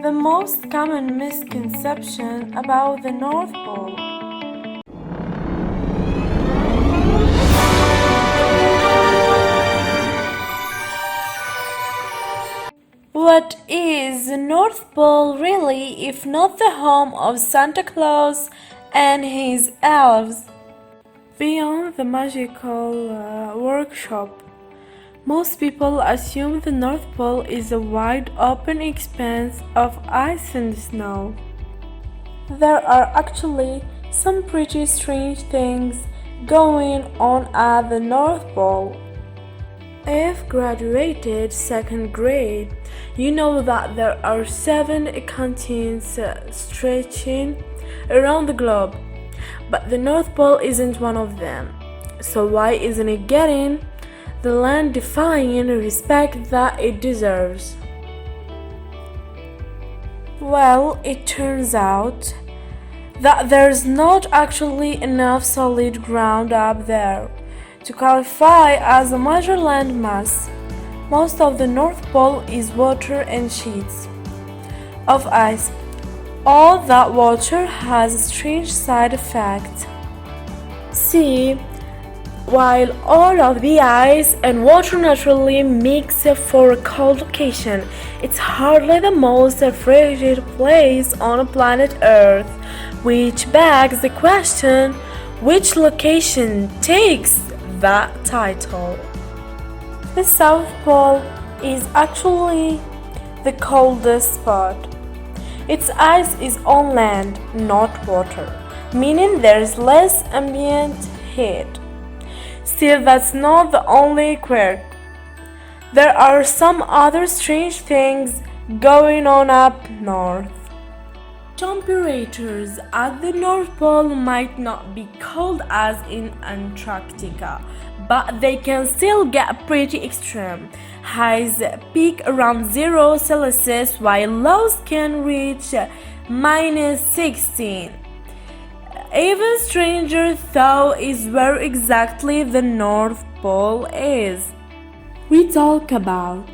The most common misconception about the North Pole. What is the North Pole really if not the home of Santa Claus and his elves? Beyond the magical workshop, most people assume the North Pole is a wide open expanse of ice and snow. There are actually some pretty strange things going on at the North Pole. If graduated second grade, you know that there are 7 continents stretching around the globe, but the North Pole isn't one of them. So why isn't it getting the land-defying respect that it deserves? Well, it turns out that there's not actually enough solid ground up there to qualify as a major landmass. Most of the North Pole is water and sheets of ice. All that water has a strange side effect. See, while all of the ice and water naturally mix for a cold location, it's hardly the most frigid place on planet Earth, which begs the question, which location takes that title? The South Pole is actually the coldest spot. Its ice is on land, not water, meaning there's less ambient heat. Still, that's not the only quirk. There are some other strange things going on up north. Temperatures at the North Pole might not be cold as in Antarctica, but they can still get pretty extreme. Highs peak around 0 Celsius while lows can reach -16. Even stranger though is where exactly the North Pole is. We talk about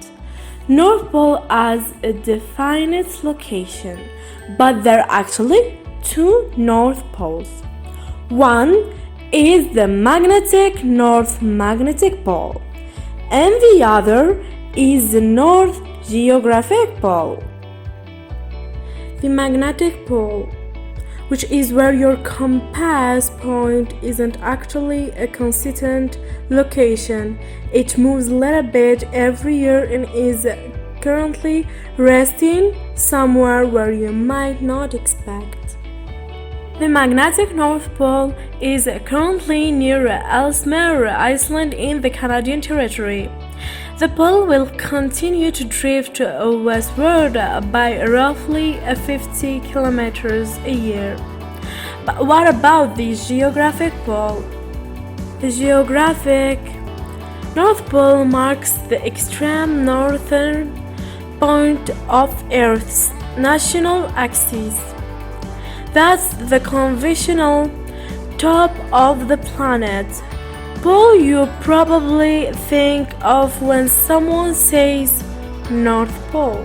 North Pole as a definite location, but there are actually 2 North Poles. One is the magnetic North Magnetic Pole, and the other is the North Geographic Pole. The magnetic pole, which is where your compass point isn't actually a consistent location. It moves a little bit every year and is currently resting somewhere where you might not expect. The magnetic North Pole is currently near Ellesmere, Iceland in the Canadian Territory. The pole will continue to drift westward by roughly 50 kilometers a year. But what about the geographic pole? The geographic North Pole marks the extreme northern point of Earth's national axis. That's the conventional top of the planet. Pole you probably think of when someone says North Pole.